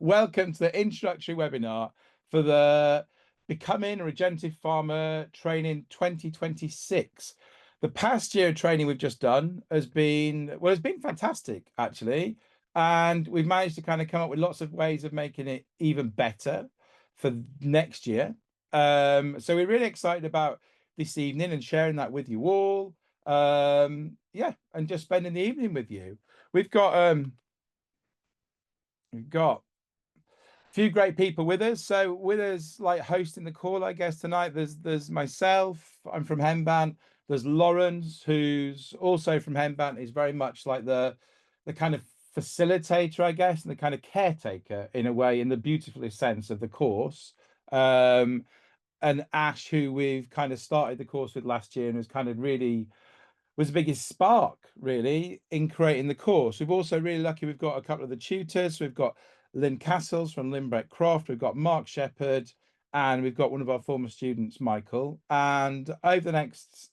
Welcome to the introductory webinar for the Becoming a Regenerative Farmer Training 2026. The past year of training we've just done has been, well, it's been fantastic, actually. And we've managed to kind of come up with lots of ways of making it even better for next year. So we're really excited about this evening and sharing that with you all. Yeah, and just spending the evening with you. We've got a few great people with us. So with us, like hosting the call, I guess tonight, there's myself. I'm from Hembant. There's Lawrence, who's also from Hembant. He's very much like the kind of facilitator, I guess, and the kind of caretaker in a way, in the beautifulest sense of the course. And Ash, who we've kind of started the course with last year and was kind of really was the biggest spark really in creating the course. We've also really lucky we've got a couple of the tutors. We've got Lynn Castles from Lynbreck Croft, we've got Mark Shepherd, and we've got one of our former students, Michael. And over the next,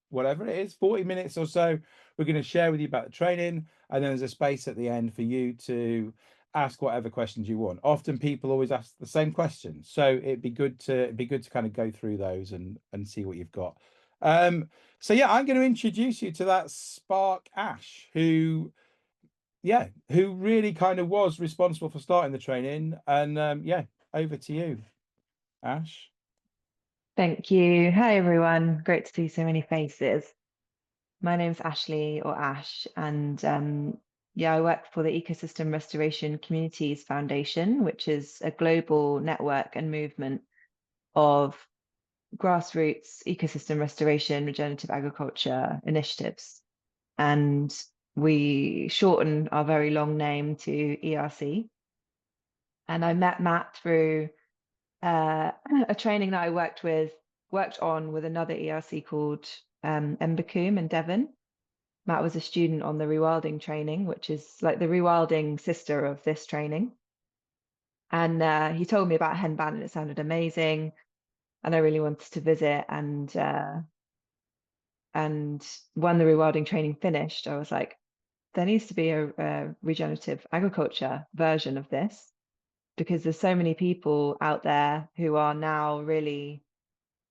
whatever it is, 40 minutes or so, we're going to share with you about the training, and then there's a space at the end for you to ask whatever questions you want. Often people always ask the same questions, so it'd be good to kind of go through those and see what you've got. So yeah, I'm going to introduce you to that spark, Ash, who really kind of was responsible for starting the training. And yeah, over to you, Ash. Thank you. Hi, everyone. Great to see so many faces. My name's Ashley, or Ash, and I work for the Ecosystem Restoration Communities Foundation, which is a global network and movement of grassroots ecosystem restoration, regenerative agriculture initiatives. And we shorten our very long name to ERC. And I met Matt through a training that I worked on with another ERC called Embercombe in Devon. Matt was a student on the rewilding training, which is like the rewilding sister of this training. And he told me about Henban and it sounded amazing. And I really wanted to visit. And when the rewilding training finished, I was like, there needs to be a regenerative agriculture version of this, because there's so many people out there who are now really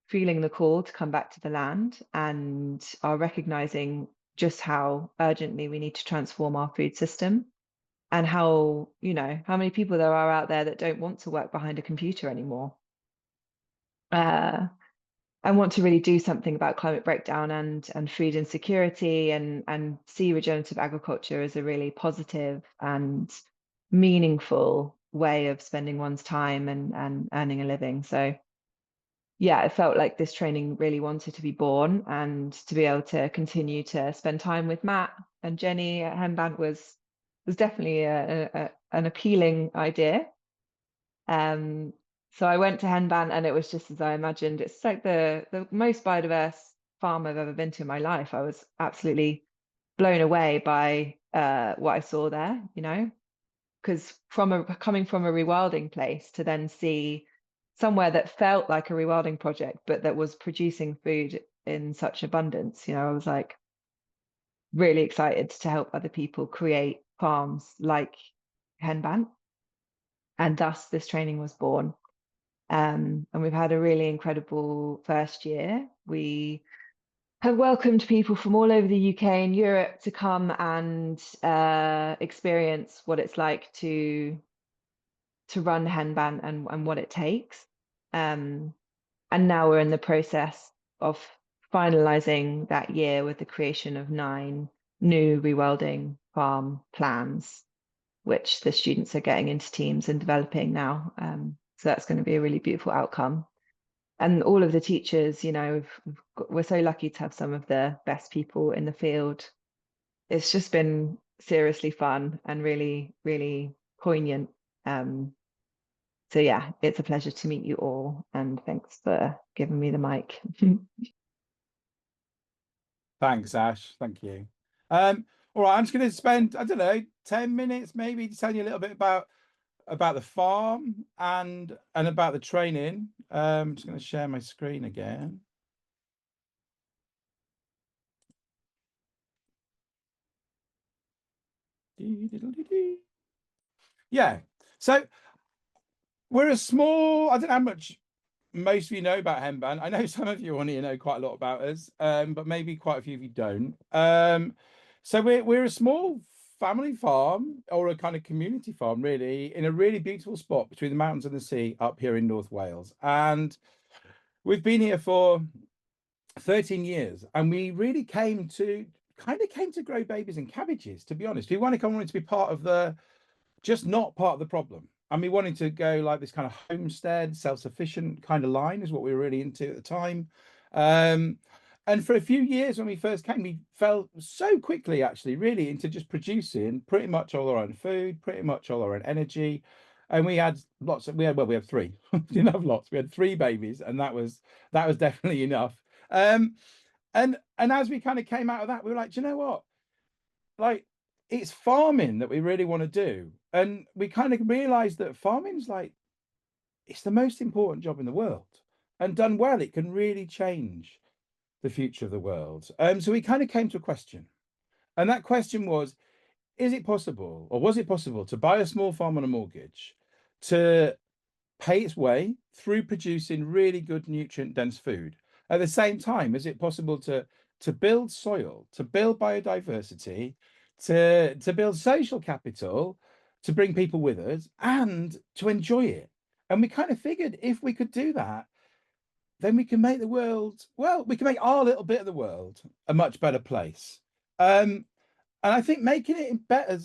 feeling the call to come back to the land and are recognizing just how urgently we need to transform our food system, and how many people there are out there that don't want to work behind a computer anymore. I want to really do something about climate breakdown and food insecurity, and see regenerative agriculture as a really positive and meaningful way of spending one's time and earning a living. So yeah, it felt like this training really wanted to be born, and to be able to continue to spend time with Matt and Jenny at Hembant was definitely an appealing idea. So I went to Hembant and it was just as I imagined. It's like the most biodiverse farm I've ever been to in my life. I was absolutely blown away by what I saw there, because coming from a rewilding place to then see somewhere that felt like a rewilding project, but that was producing food in such abundance, I was like really excited to help other people create farms like Henban. And thus this training was born. And we've had a really incredible first year. We have welcomed people from all over the UK and Europe to come and experience what it's like to run Henban and what it takes. And now we're in the process of finalizing that year with the creation of 9 new rewilding farm plans, which the students are getting into teams and developing now. So that's going to be a really beautiful outcome. And all of the teachers, we're so lucky to have some of the best people in the field. It's just been seriously fun and really, really poignant. So yeah, it's a pleasure to meet you all, and thanks for giving me the mic. Thanks, Ash. Thank you. All right, I'm just going to spend, I don't know, 10 minutes maybe to tell you a little bit about the farm and about the training. I'm just going to share my screen again. Yeah, so We're a small, I don't know how much most of you know about Hemban. I know some of you on here know quite a lot about us, but maybe quite a few of you don't. So we're a small family farm or a kind of community farm, really, in a really beautiful spot between the mountains and the sea up here in North Wales. And we've been here for 13 years, and we really came to grow babies and cabbages, to be honest. We wanted to be part of the just not part of the problem. And we wanted to go like this kind of homestead, self-sufficient kind of line is what we were really into at the time. Um, and for a few years when we first came, we fell so quickly actually really into just producing pretty much all our own food, pretty much all our own energy. And we had we had three. We didn't have lots. We had three babies, and that was definitely enough. Um, and as we kind of came out of that, we were like, do you know what? Like it's farming that we really want to do. And we kind of realized that farming's like it's the most important job in the world. And done well, it can really change the future of the world. So we kind of came to a question. And that question was, is it possible, or was it possible to buy a small farm on a mortgage to pay its way through producing really good nutrient dense food? At the same time, is it possible to build soil, to build biodiversity, to build social capital, to bring people with us and to enjoy it? And we kind of figured if we could do that, then we can make the world, well, we can make our little bit of the world a much better place. Um, and I think making it better,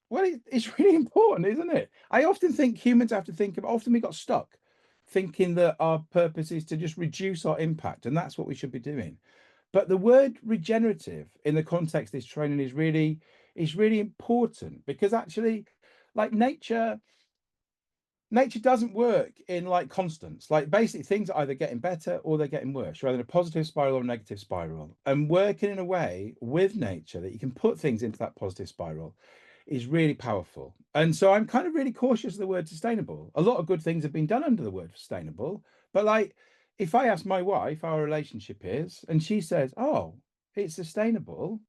well, it's really important, isn't it? I often think humans have to think of, often we got stuck thinking that our purpose is to just reduce our impact, and that's what we should be doing. But the word regenerative in the context of this training is really important because actually, like nature doesn't work in like constants. Like basically things are either getting better or they're getting worse. You're either in a positive spiral or a negative spiral. And working in a way with nature that you can put things into that positive spiral is really powerful. And so I'm kind of really cautious of the word sustainable. A lot of good things have been done under the word sustainable, but like if I ask my wife how our relationship is and she says, "Oh, it's sustainable,"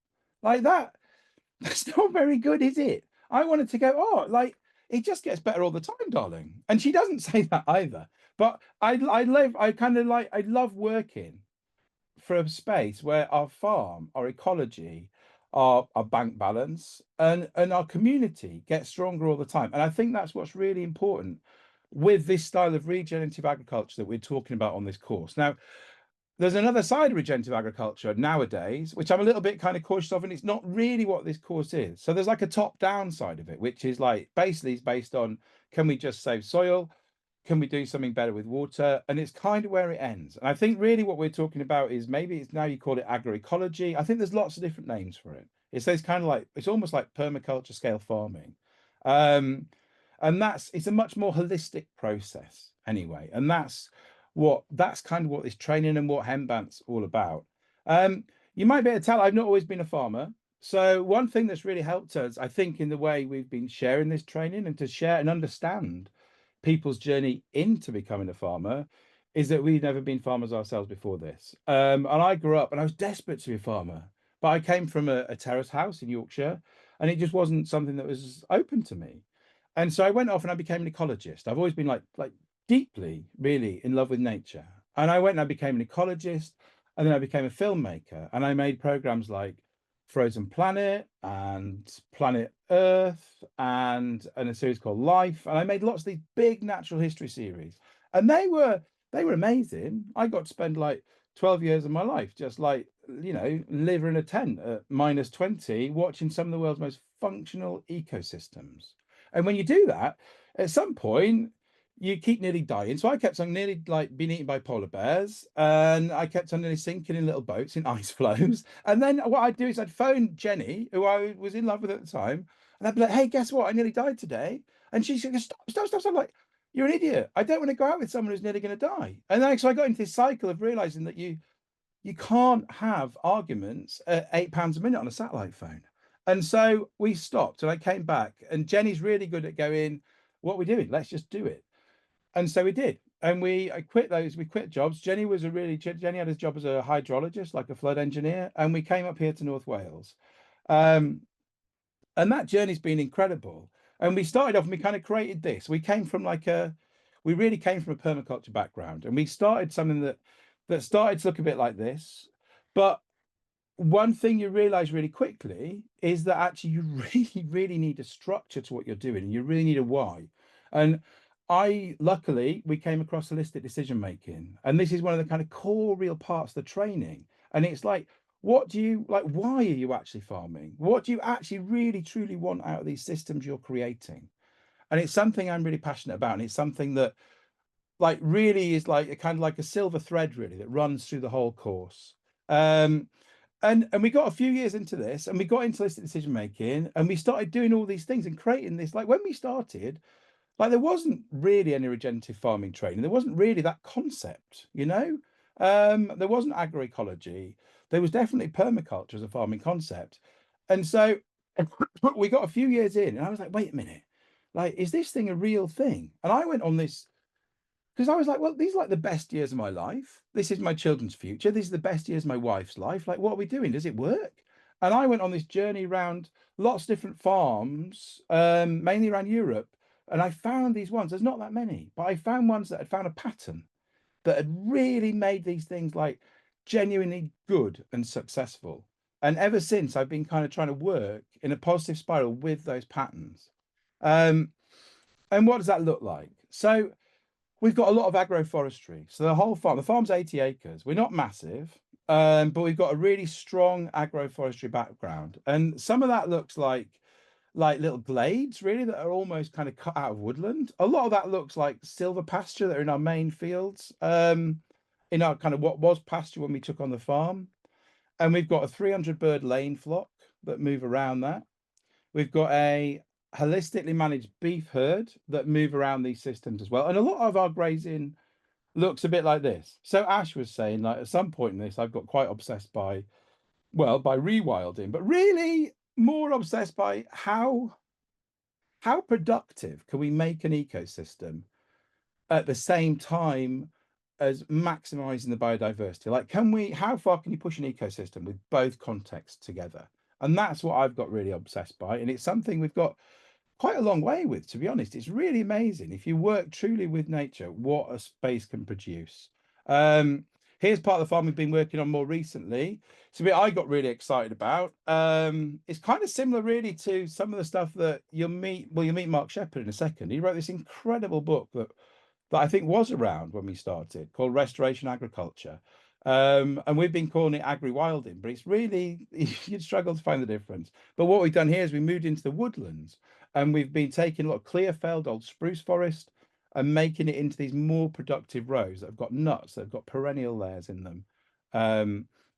like that, that's not very good, is it? I wanted to go, "Oh, like it just gets better all the time, darling." And she doesn't say that either. But I love working for a space where our farm, our ecology, our bank balance and our community gets stronger all the time. And I think that's what's really important with this style of regenerative agriculture that we're talking about on this course. Now, there's another side of regenerative agriculture nowadays, which I'm a little bit kind of cautious of, and it's not really what this course is. So there's like a top-down side of it, which is like basically is based on can we just save soil? Can we do something better with water? And it's kind of where it ends. And I think really what we're talking about is maybe it's now you call it agroecology. I think there's lots of different names for it. It's kind of like it's almost like permaculture scale farming. Um, and it's a much more holistic process anyway. And that's kind of what this training and what Hembant's all about. Um, you might be able to tell I've not always been a farmer. So one thing that's really helped us, I think, in the way we've been sharing this training and to share and understand people's journey into becoming a farmer is that we've never been farmers ourselves before this. And I grew up and I was desperate to be a farmer, but I came from a terrace house in Yorkshire and it just wasn't something that was open to me. And so I went off and I became an ecologist. I've always been like deeply, really in love with nature. And I went and I became an ecologist and then I became a filmmaker and I made programs like Frozen Planet and Planet Earth and a series called Life. And I made lots of these big natural history series. And they were amazing. I got to spend like 12 years of my life just like, live in a tent at -20, watching some of the world's most functional ecosystems. And when you do that, at some point, you keep nearly dying. So I kept on nearly like being eaten by polar bears, and I kept on nearly sinking in little boats in ice floes. And then what I'd do is I'd phone Jenny, who I was in love with at the time, and I'd be like, "Hey, guess what? I nearly died today." And she's like, "Stop, stop, stop, stop!" I'm like, "You're an idiot. I don't want to go out with someone who's nearly going to die." And then so I got into this cycle of realizing that you can't have arguments at £8 a minute on a satellite phone. And so we stopped and I came back and Jenny's really good at going, what are we doing? Let's just do it. And so we did. And we quit jobs. Jenny had his job as a hydrologist, like a flood engineer. And we came up here to North Wales. Um, and that journey's been incredible. And we started off and we kind of created this. We came from we really came from a permaculture background, and we started something that started to look a bit like this. But one thing you realize really quickly is that actually you really need a structure to what you're doing, and you really need a why. And luckily, we came across holistic decision making, and this is one of the kind of core real parts of the training. And it's like, what do you like? Why are you actually farming? What do you actually really truly want out of these systems you're creating? And it's something I'm really passionate about, and it's something that like really is like a kind of like a silver thread really that runs through the whole course. Um, and we got a few years into this, and we got into this decision making, and we started doing all these things and creating this. Like when we started, like there wasn't really any regenerative farming training. There wasn't really that concept, you know. There wasn't agroecology. There was definitely permaculture as a farming concept. And so we got a few years in, and I was like, wait a minute, like, is this thing a real thing? And I went on this because I was like, well, these are like the best years of my life. This is my children's future. These are the best years of my wife's life. Like, what are we doing? Does it work? And I went on this journey around lots of different farms, mainly around Europe. And I found these ones, there's not that many, but I found ones that had found a pattern that had really made these things like genuinely good and successful. And ever since, I've been kind of trying to work in a positive spiral with those patterns. Um, and what does that look like? So, we've got a lot of agroforestry. So the farm's 80 acres. We're not massive, but we've got a really strong agroforestry background. And some of that looks like little glades, really, that are almost kind of cut out of woodland. A lot of that looks like silver pasture that are in our main fields, in our kind of what was pasture when we took on the farm. And we've got a 300 bird lane flock that move around that. We've got a holistically managed beef herd that move around these systems as well. And a lot of our grazing looks a bit like this. So Ash was saying, like at some point in this, I've got quite obsessed by, well, by rewilding, but really more obsessed by how productive can we make an ecosystem at the same time as maximizing the biodiversity? Like, how far can you push an ecosystem with both contexts together? And that's what I've got really obsessed by. And it's something we've got quite a long way with, to be honest. It's really amazing if you work truly with nature, what a space can produce. Um, Here's part of the farm we've been working on more recently. It's a bit I got really excited about. It's kind of similar, really, to some of the stuff that you'll meet. Well, you'll meet Mark Shepherd in a second. He wrote this incredible book that I think was around when we started, called Restoration Agriculture. And we've been calling it agri-wilding, but it's really you'd struggle to find the difference. But what we've done here is we moved into the woodlands, and we've been taking a lot of clear-felled old spruce forest and making it into these more productive rows that have got nuts, that have got perennial layers in them,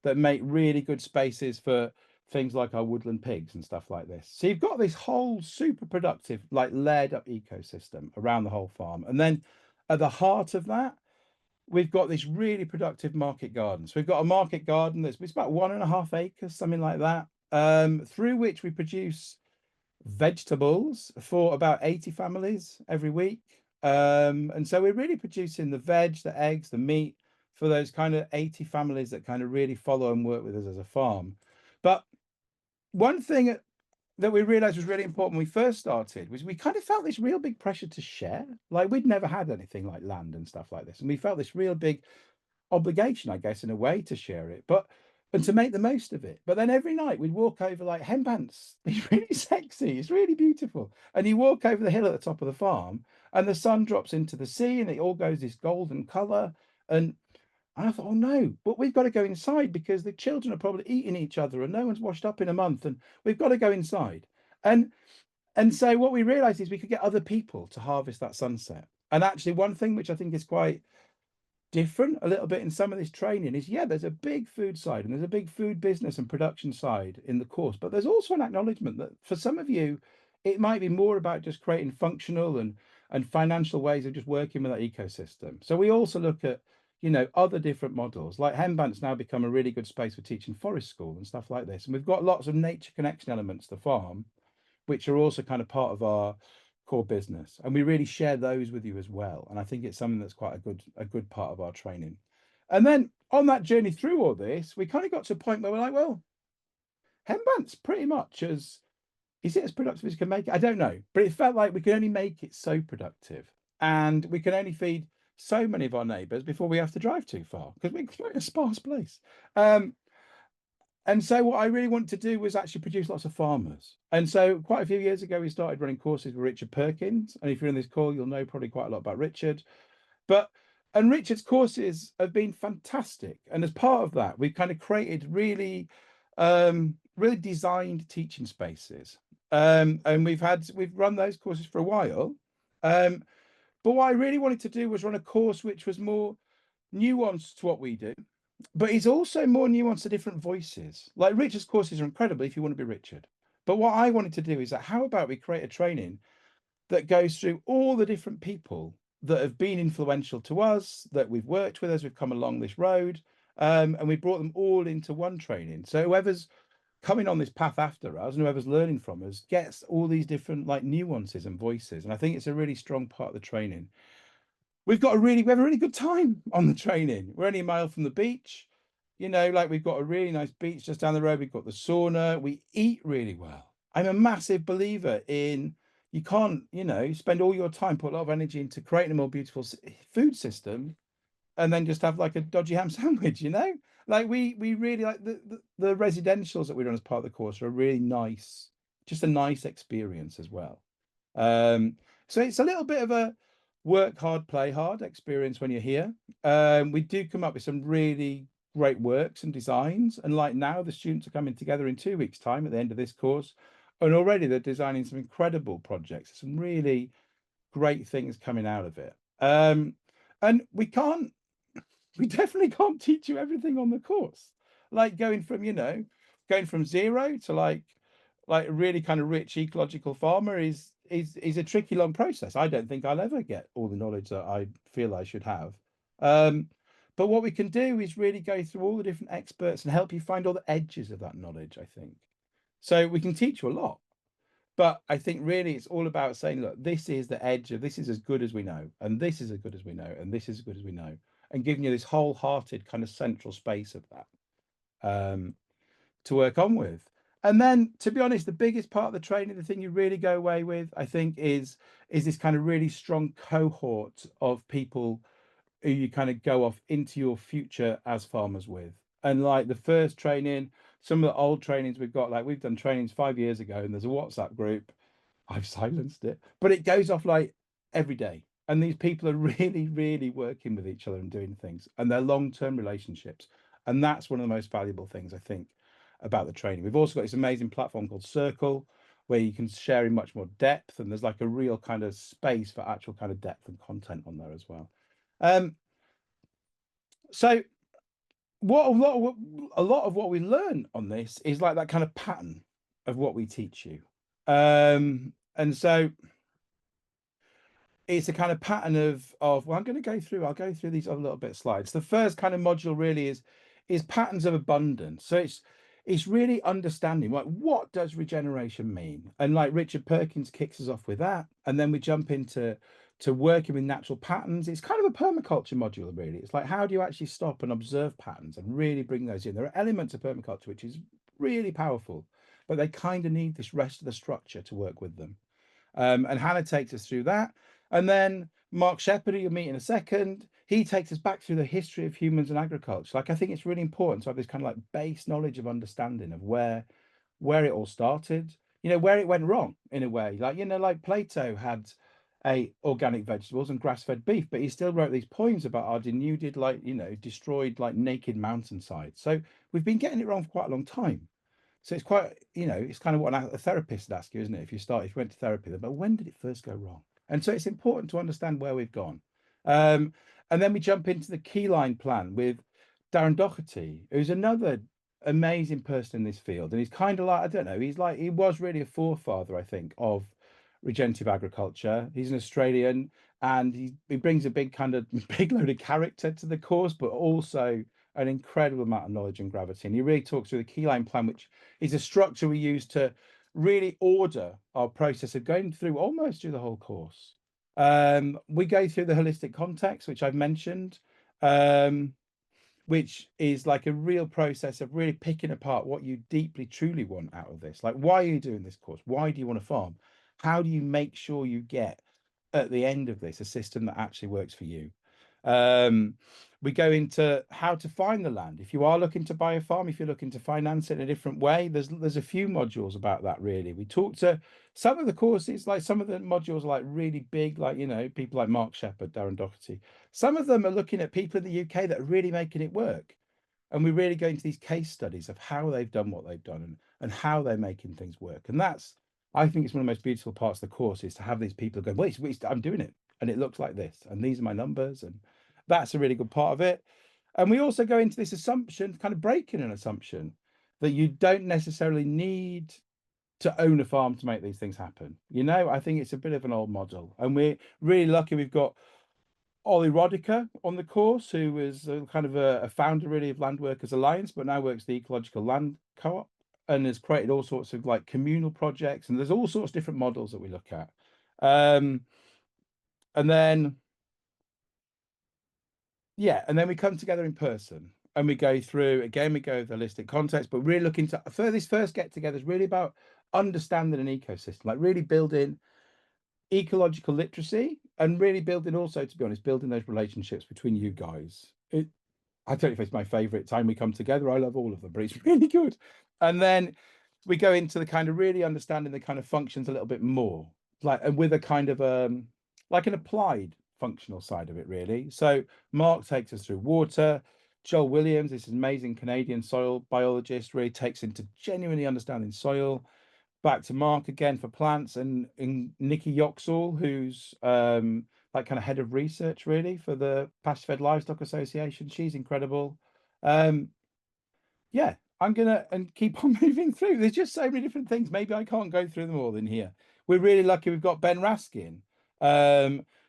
that make really good spaces for things like our woodland pigs and stuff like this. So you've got this whole super productive, like layered up ecosystem around the whole farm. And then at the heart of that, we've got this really productive market garden. So we've got a market garden it's about 1.5 acres, something like that, through which we produce vegetables for about 80 families every week. And so we're really producing the veg, the eggs, the meat for those kind of 80 families that kind of really follow and work with us as a farm. But one thing that we realized was really important when we first started was we kind of felt this real big pressure to share. Like we'd never had anything like land and stuff like this. And we felt this real big obligation, I guess, in a way to share it, but and to make the most of it. But then every night we'd walk over like hempants. It's really sexy. It's really beautiful. And you walk over the hill at the top of the farm, and the sun drops into the sea, and it all goes this golden color. And I thought, oh no, but we've got to go inside because the children are probably eating each other, and no one's washed up in a month, and we've got to go inside. And and so what we realized is we could get other people to harvest that sunset. And actually, one thing which I think is quite different a little bit in some of this training is yeah, there's a big food side and there's a big food business and production side in the course, but there's also an acknowledgement that for some of you it might be more about just creating functional and financial ways of just working with that ecosystem. So we also look at, you know, other different models. Like Hembant's now become a really good space for teaching forest school and stuff like this, and we've got lots of nature connection elements to the farm which are also kind of part of our core business, and we really share those with you as well. And I think it's something that's quite a good part of our training. And then on that journey through all this, we kind of got to a point where we're like, well, hembant's pretty much as is it as productive as it can make it? I don't know, but it felt like we could only make it so productive and we can only feed so many of our neighbours before we have to drive too far because we're quite a sparse place. And so what I really wanted to do was actually produce lots of farmers. And so quite a few years ago, we started running courses with Richard Perkins. And if you're in this call, you'll know probably quite a lot about Richard. But and Richard's courses have been fantastic. And as part of that, we've kind of created really designed teaching spaces. And we've run those courses for a while. Um, but what I really wanted to do was run a course which was more nuanced to what we do, but it's also more nuanced to different voices. Like Richard's courses are incredible if you want to be Richard. But what I wanted to do is that how about we create a training that goes through all the different people that have been influential to us, that we've worked with as we've come along this road, and we brought them all into one training. So whoever's coming on this path after us and whoever's learning from us gets all these different like nuances and voices. And I think it's a really strong part of the training. We have a really good time on the training. We're only a mile from the beach. Like we've got a really nice beach just down the road. We've got the sauna. We eat really well. I'm a massive believer in you can't, spend all your time, put a lot of energy into creating a more beautiful food system and then just have like a dodgy ham sandwich. Like we really like the residentials that we run as part of the course are a really nice, just a nice experience as well. So it's a little bit of a work hard, play hard experience when you're here. We do come up with some really great works and designs. And like now, the students are coming together in 2 weeks' time at the end of this course. And already they're designing some incredible projects, some really great things coming out of it. And we definitely can't teach you everything on the course. Like going from zero to like a really kind of rich ecological farmer is a tricky long process. I don't think I'll ever get all the knowledge that I feel I should have. Um, but what we can do is really go through all the different experts and help you find all the edges of that knowledge, I think. So we can teach you a lot. But I think really it's all about saying, look, this is the edge of this is as good as we know, and this is as good as we know, and this is as good as we know, and giving you this wholehearted kind of central space of that. To work on with. And then, to be honest, the biggest part of the training, the thing you really go away with, I think, is this kind of really strong cohort of people who you kind of go off into your future as farmers with. And like the first training, some of the old trainings we've got, like we've done trainings 5 years ago, and there's a WhatsApp group. I've silenced it, but it goes off like every day. And these people are really, really working with each other and doing things, and they're long-term relationships. And that's one of the most valuable things I think about the training. We've also got this amazing platform called Circle, where you can share in much more depth, and there's like a real kind of space for actual kind of depth and content on there as well. So what a lot of what we learn on this is like that kind of pattern of what we teach you. And so it's a kind of pattern of well, I'll go through these other little bit of slides. The first kind of module really is patterns of abundance. So it's really understanding like what does regeneration mean? And like Richard Perkins kicks us off with that. And then we jump into working with natural patterns. It's kind of a permaculture module, really. It's like how do you actually stop and observe patterns and really bring those in? There are elements of permaculture which is really powerful, but they kind of need this rest of the structure to work with them. And Hannah takes us through that. And then Mark Shepherd, who you'll meet in a second, he takes us back through the history of humans and agriculture. Like I think it's really important to have this kind of like base knowledge of understanding of where it all started, where it went wrong in a way. Like, like Plato had organic vegetables and grass-fed beef, but he still wrote these poems about our denuded, like, destroyed, like naked mountainsides. So we've been getting it wrong for quite a long time. So it's quite, it's kind of what a therapist would ask you, isn't it? If you went to therapy, but when did it first go wrong? And so it's important to understand where we've gone. And then we jump into the Keyline plan with Darren Doherty, who's another amazing person in this field. And he's kind of like, I don't know, he was really a forefather, I think, of regenerative agriculture. He's an Australian and he brings a big load of character to the course, but also an incredible amount of knowledge and gravity. And he really talks through the Keyline plan, which is a structure we use to really order our process of going through almost through the whole course. We go through the holistic context, which I've mentioned, which is like a real process of really picking apart what you deeply, truly want out of this. Like, why are you doing this course? Why do you want to farm? How do you make sure you get at the end of this a system that actually works for you. Um, we go into how to find the land. If you are looking to buy a farm, if you're looking to finance it in a different way, there's a few modules about that really. We talk to some of the courses, like some of the modules are like really big, like people like Mark Shepherd, Darren Doherty. Some of them are looking at people in the UK that are really making it work. And we really go into these case studies of how they've done what they've done and how they're making things work. And that's, I think it's one of the most beautiful parts of the course is to have these people go, wait, I'm doing it. And it looks like this. And these are my numbers. And that's a really good part of it. And we also go into this assumption, kind of breaking an assumption that you don't necessarily need to own a farm to make these things happen. I think it's a bit of an old model. And we're really lucky we've got Ollie Rodica on the course, who is kind of a founder really of Land Workers Alliance, but now works the Ecological Land Co-op and has created all sorts of like communal projects. And there's all sorts of different models that we look at. And then, yeah, and then we come together in person and we go through, again, we go with the holistic context, but really looking to, for this first get together is really about understanding an ecosystem, like really building ecological literacy and really building also, to be honest, building those relationships between you guys. I don't know if it's my favorite time we come together. I love all of them, but it's really good. And then we go into the kind of really understanding the kind of functions a little bit more, like and with a kind of like an applied functional side of it, really. So Mark takes us through water. Joel Williams, this amazing Canadian soil biologist, really takes into genuinely understanding soil. Back to Mark again for plants and Nikki Yoxall, who's like kind of head of research really for the Pasture Fed Livestock Association. She's incredible. Um, yeah, I'm gonna and keep on moving through. There's just so many different things. Maybe I can't go through them all in here. We're really lucky we've got Ben Raskin,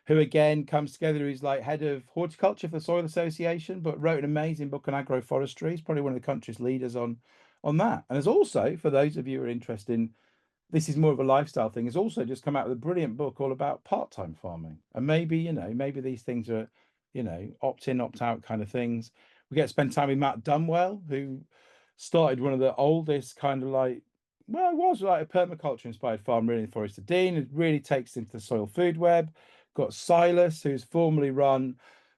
who again comes together. He's like head of horticulture for the Soil Association, but wrote an amazing book on agroforestry. He's probably one of the country's leaders on that. And there's also, for those of you who are interested in this is more of a lifestyle thing, has also just come out with a brilliant book all about part-time farming. And maybe, maybe these things are, opt in, opt out kind of things. We get to spend time with Matt Dunwell, who started one of the oldest kind of like, well, it was like a permaculture inspired farm really in Forest of Dean. It really takes into the soil food web. Got Silas, who's formerly run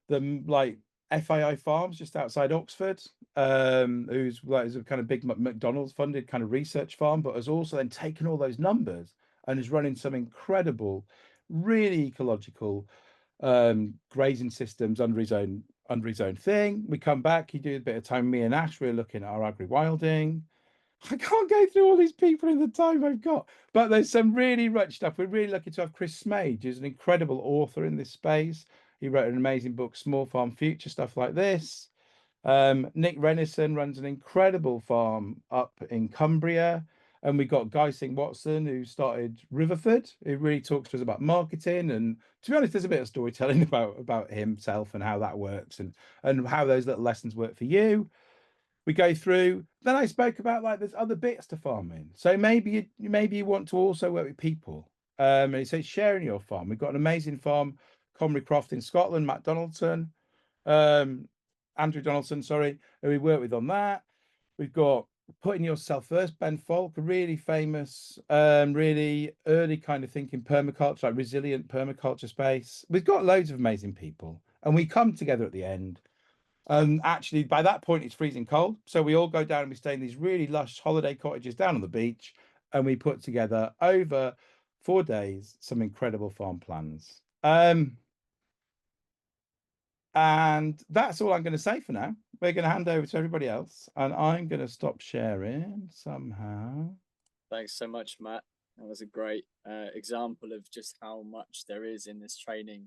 the like FAI farms just outside Oxford, who's like is a kind of big McDonald's funded kind of research farm, but has also then taken all those numbers and is running some incredible, really ecological grazing systems under his own thing. We come back, you do a bit of time, me and Ash, we're looking at our agri-wilding. I can't go through all these people in the time I've got, but there's some really rich stuff. We're really lucky to have Chris Smage, who's an incredible author in this space. He wrote an amazing book, Small Farm Future, stuff like this. Nick Renison runs an incredible farm up in Cumbria. And we got Guy Singh Watson, who started Riverford, who really talks to us about marketing. And to be honest, there's a bit of storytelling about himself and how that works and how those little lessons work for you. We go through. Then I spoke about like there's other bits to farming. So maybe you want to also work with people. And it says sharing your farm. We've got an amazing farm, Comrie Croft in Scotland, Matt Donaldson, Andrew Donaldson, sorry, who we work with on that. We've got Putting Yourself First, Ben Falk, a really famous, really early kind of thinking permaculture, like resilient permaculture space. We've got loads of amazing people, and we come together at the end. Actually, by that point, it's freezing cold. So we all go down and we stay in these really lush holiday cottages down on the beach. And we put together over 4 days some incredible farm plans. And that's all I'm going to say for now. We're going to hand over to everybody else. And I'm going to stop sharing somehow. Thanks so much, Matt. That was a great example of just how much there is in this training.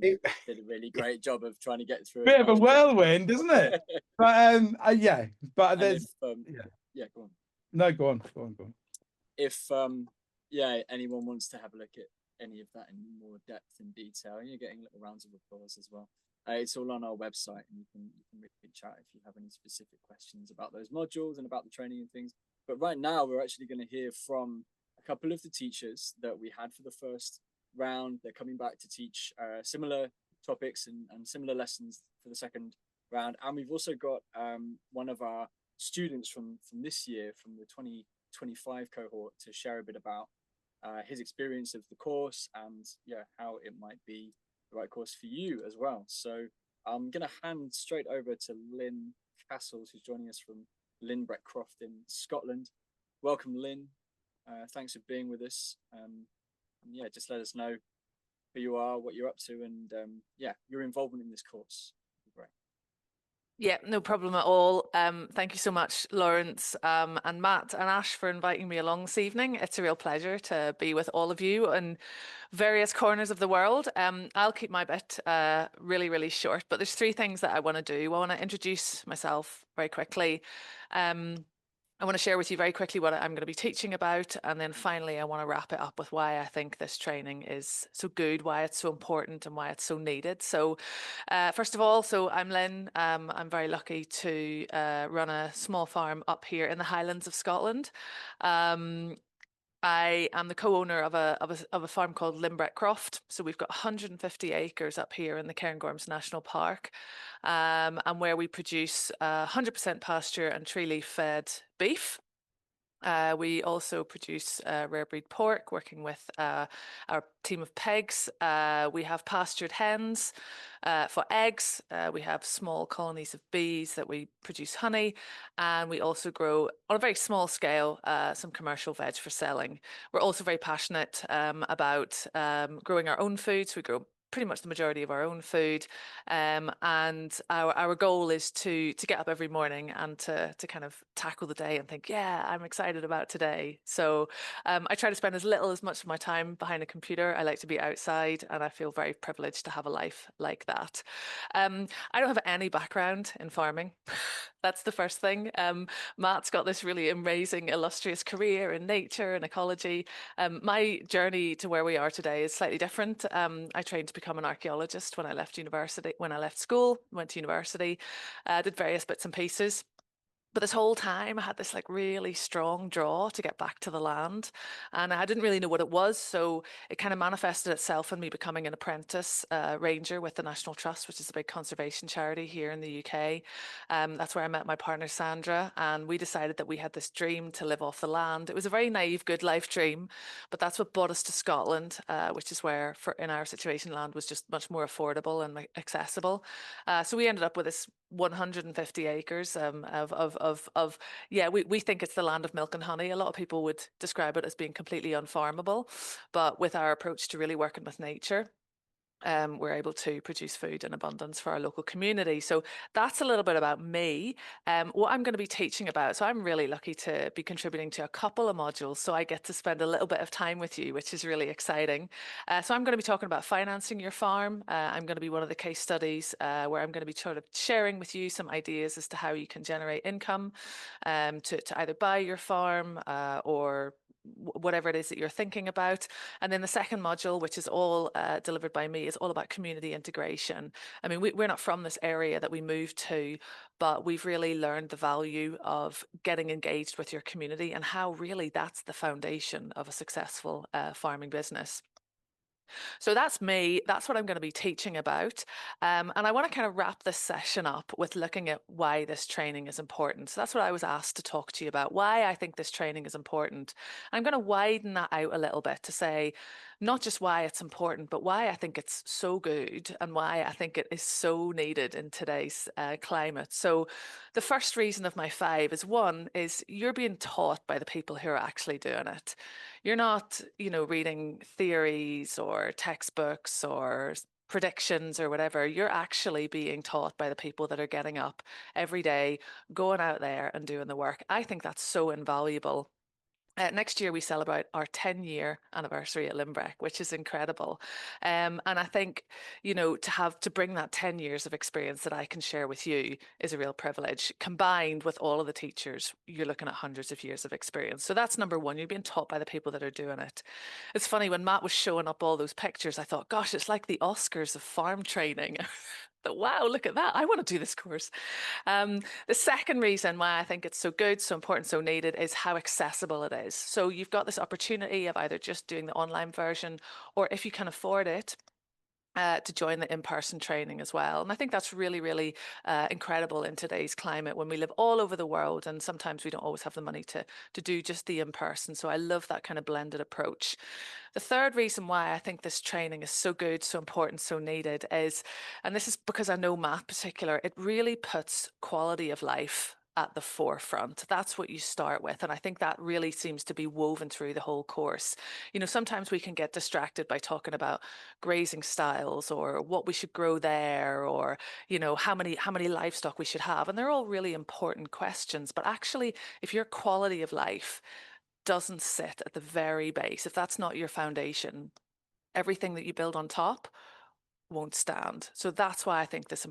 Did a really great job of trying to get through. Bit of a whirlwind, isn't it? But yeah. But there's yeah, go on. No, go on. If anyone wants to have a look at any of that in more depth and detail, and you're getting little rounds of applause as well. It's all on our website, and you can reach out if you have any specific questions about those modules and about the training and things. But right now, we're actually going to hear from a couple of the teachers that we had for the first round. They're coming back to teach similar topics and similar lessons for the second round. And we've also got one of our students from this year, from the 2025 cohort, to share a bit about his experience of the course, and yeah, how it might be the right course for you as well. So I'm going to hand straight over to Lynn Castles, who's joining us from Linbreckcroft in Scotland. Welcome, Lynn. Thanks for being with us. And yeah, just let us know who you are, what you're up to, and yeah, your involvement in this course. Great. Yeah, no problem at all. Thank you so much, Lawrence, and Matt and Ash, for inviting me along this evening. It's a real pleasure to be with all of you in various corners of the world. I'll keep my bit really, really short, but there's three things that I want to do. I want to introduce myself very quickly. I want to share with you very quickly what I'm going to be teaching about. And then finally, I want to wrap it up with why I think this training is so good, why it's so important and why it's so needed. So first of all, so I'm Lynn. I'm very lucky to run a small farm up here in the Highlands of Scotland. I am the co-owner of a farm called Linbreckcroft. So we've got 150 acres up here in the Cairngorms National Park, and where we produce 100% pasture and tree leaf fed beef. We also produce rare breed pork, working with our team of pigs. We have pastured hens for eggs. We have small colonies of bees that we produce honey. And we also grow, on a very small scale, some commercial veg for selling. We're also very passionate about growing our own food. So we grow pretty much the majority of our own food, and our goal is to get up every morning and to kind of tackle the day and think, yeah, I'm excited about today. So I try to spend as much of my time behind a computer. I like to be outside, and I feel very privileged to have a life like that. I don't have any background in farming. That's the first thing. Matt's got this really amazing, illustrious career in nature and ecology. My journey to where we are today is slightly different. I trained to become an archaeologist when I left university, when I left school, went to university, did various bits and pieces. But this whole time I had this like really strong draw to get back to the land, and I didn't really know what it was. So it kind of manifested itself in me becoming an apprentice ranger with the National Trust, which is a big conservation charity here in the UK. That's where I met my partner, Sandra, and we decided that we had this dream to live off the land. It was a very naive, good life dream, but that's what brought us to Scotland, which is where, in our situation, land was just much more affordable and accessible. So we ended up with this 150 acres yeah, we think it's the land of milk and honey. A lot of people would describe it as being completely unfarmable, but with our approach to really working with nature, we're able to produce food in abundance for our local community. So that's a little bit about me. What I'm going to be teaching about. So I'm really lucky to be contributing to a couple of modules. So I get to spend a little bit of time with you, which is really exciting. So I'm going to be talking about financing your farm. I'm going to be one of the case studies where I'm going to be sort of sharing with you some ideas as to how you can generate income to either buy your farm or whatever it is that you're thinking about. And then the second module, which is all delivered by me, is all about community integration. I mean, we're not from this area that we moved to, but we've really learned the value of getting engaged with your community and how really that's the foundation of a successful farming business. So that's me. That's what I'm going to be teaching about. And I want to kind of wrap this session up with looking at why this training is important. So that's what I was asked to talk to you about, why I think this training is important. I'm going to widen that out a little bit to say not just why it's important, but why I think it's so good and why I think it is so needed in today's climate. So the first reason of my 5 is, one, is you're being taught by the people who are actually doing it. You're not, reading theories or textbooks or predictions or whatever. You're actually being taught by the people that are getting up every day, going out there and doing the work. I think that's so invaluable. Next year, we celebrate our 10-year anniversary at Limbrick, which is incredible. And I think, to bring that 10 years of experience that I can share with you is a real privilege. Combined with all of the teachers, you're looking at hundreds of years of experience. So that's number one. You're being taught by the people that are doing it. It's funny, when Matt was showing up all those pictures, I thought, gosh, it's like the Oscars of farm training. But wow, look at that. I want to do this course. The second reason why I think it's so good, so important, so needed is how accessible it is. So you've got this opportunity of either just doing the online version, or if you can afford it, to join the in-person training as well. And I think that's really, really incredible in today's climate when we live all over the world, and sometimes we don't always have the money to do just the in-person. So I love that kind of blended approach. The third reason why I think this training is so good, so important, so needed is, and this is because I know Matt particular, it really puts quality of life at the forefront. That's what you start with. And I think that really seems to be woven through the whole course. You know, sometimes we can get distracted by talking about grazing styles or what we should grow there, or, you know, how many livestock we should have. And they're all really important questions. But actually, if your quality of life doesn't sit at the very base, if that's not your foundation, everything that you build on top won't stand. So that's why I think this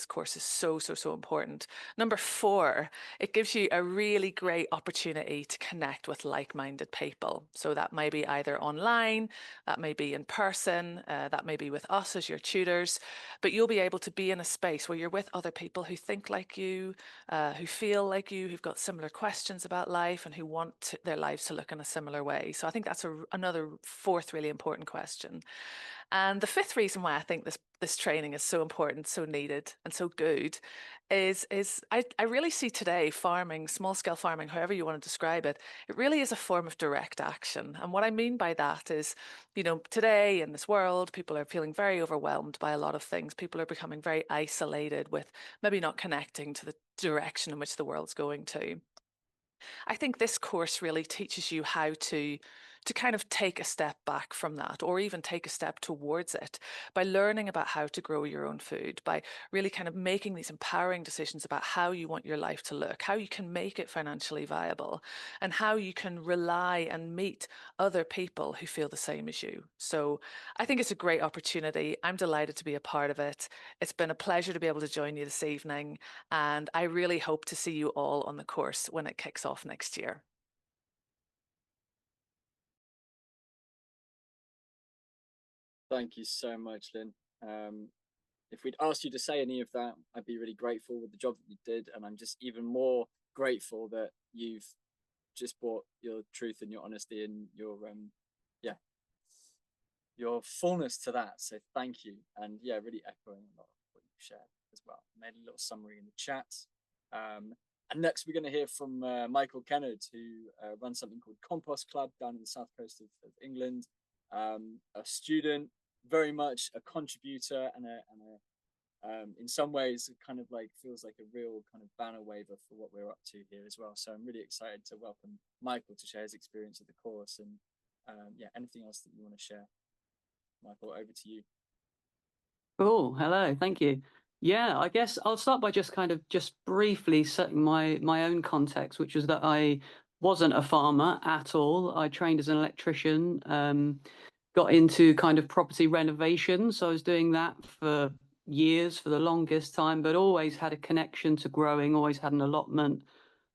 course is so important. Number 4, it gives you a really great opportunity to connect with like-minded people. So that may be either online, that may be in person, that may be with us as your tutors, but you'll be able to be in a space where you're with other people who think like you, who feel like you, who've got similar questions about life, and who want their lives to look in a similar way. So I think that's another 4th really important question. And the 5th reason why I think this training is so important, so needed, and so good is I really see today farming, small scale farming, however you want to describe it, it really is a form of direct action. And what I mean by that is, you know, today in this world, people are feeling very overwhelmed by a lot of things. People are becoming very isolated with maybe not connecting to the direction in which the world's going to. I think this course really teaches you how to kind of take a step back from that, or even take a step towards it, by learning about how to grow your own food, by really kind of making these empowering decisions about how you want your life to look, how you can make it financially viable, and how you can rely and meet other people who feel the same as you. So I think it's a great opportunity. I'm delighted to be a part of it. It's been a pleasure to be able to join you this evening, and I really hope to see you all on the course when it kicks off next year. Thank you so much, Lynn. If we'd asked you to say any of that, I'd be really grateful with the job that you did. And I'm just even more grateful that you've just brought your truth and your honesty and your fullness to that. So thank you. And yeah, really echoing a lot of what you shared as well. I made a little summary in the chat. And next we're going to hear from Michael Kennard, who runs something called Compost Club down in the south coast of England. A student, very much a contributor, and in some ways it kind of like feels like a real kind of banner waver for what we're up to here as well. So I'm really excited to welcome Michael to share his experience of the course, and yeah, anything else that you want to share. Michael, over to you. Cool. Hello. Thank you. Yeah, I guess I'll start by just briefly setting my own context, which is that I wasn't a farmer at all. I trained as an electrician, got into kind of property renovation. So I was doing that for years, for the longest time, but always had a connection to growing, always had an allotment.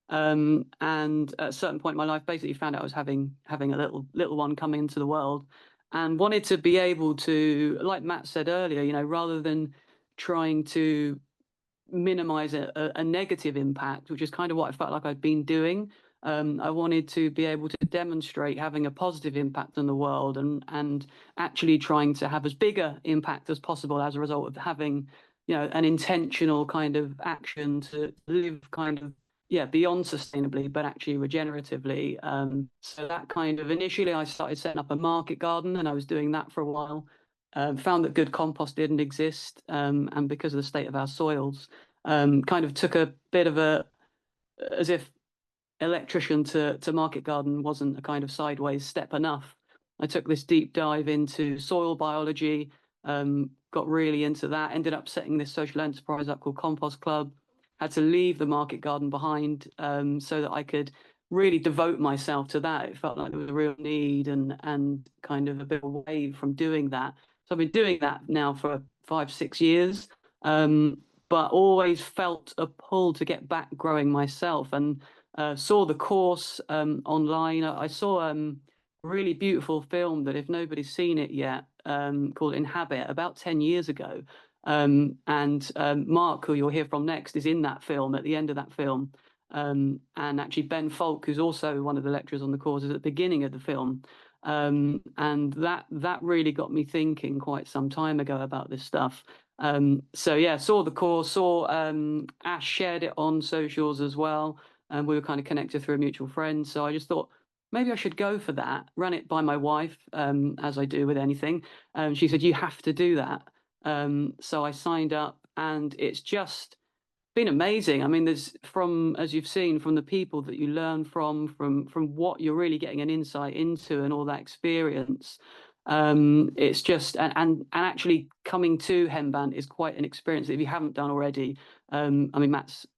And at a certain point in my life, basically found out I was having a little one coming into the world, and wanted to be able to, like Matt said earlier, you know, rather than trying to minimize a negative impact, which is kind of what I felt like I'd been doing. I wanted to be able to demonstrate having a positive impact on the world, and actually trying to have as big an impact as possible as a result of having, you know, an intentional kind of action to live kind of, yeah, beyond sustainably, but actually regeneratively. So that kind of, initially I started setting up a market garden, and I was doing that for a while. Found that good compost didn't exist, and because of the state of our soils, kind of took a bit of a, as if electrician to market garden wasn't a kind of sideways step enough. I took this deep dive into soil biology, got really into that, ended up setting this social enterprise up called Compost Club. Had to leave the market garden behind, so that I could really devote myself to that. It felt like there was a real need and kind of a bit of a wave from doing that. So I've been doing that now for 5-6 years, but always felt a pull to get back growing myself, and saw the course online. I saw a really beautiful film that, if nobody's seen it yet, called Inhabit, about 10 years ago. And Mark, who you'll hear from next, is in that film, at the end of that film. And actually Ben Falk, who's also one of the lecturers on the course, is at the beginning of the film. And that really got me thinking quite some time ago about this stuff. So yeah, saw the course, saw Ash shared it on socials as well, and we were kind of connected through a mutual friend. So I just thought maybe I should go for that. Ran it by my wife, as I do with anything. She said you have to do that. So I signed up, and it's just been amazing. I mean, there's as you've seen, from the people that you learn from what you're really getting an insight into and all that experience. It's just and actually coming to Hembant is quite an experience if you haven't done already. I mean,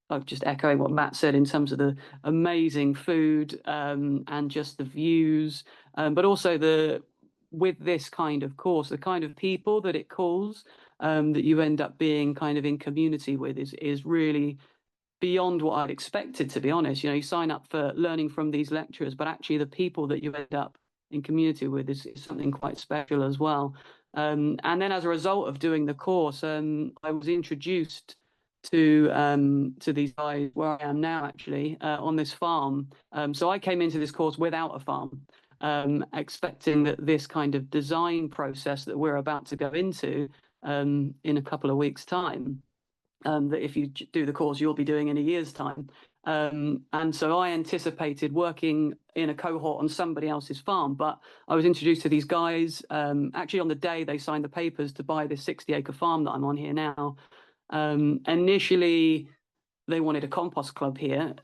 I'm just echoing what Matt said in terms of the amazing food and just the views, but also with this kind of course, the kind of people that it calls, that you end up being kind of in community with is really beyond what I'd expected, to be honest. You sign up for learning from these lecturers, but actually the people that you end up in community with is something quite special as well. And then as a result of doing the course, I was introduced to these guys where I am now, actually, on this farm. So I came into this course without a farm, expecting that this kind of design process that we're about to go into in a couple of weeks' time, that if you do the course, you'll be doing in a year's time. And so I anticipated working in a cohort on somebody else's farm, but I was introduced to these guys actually on the day they signed the papers to buy this 60-acre farm that I'm on here now. Initially, they wanted a compost club here.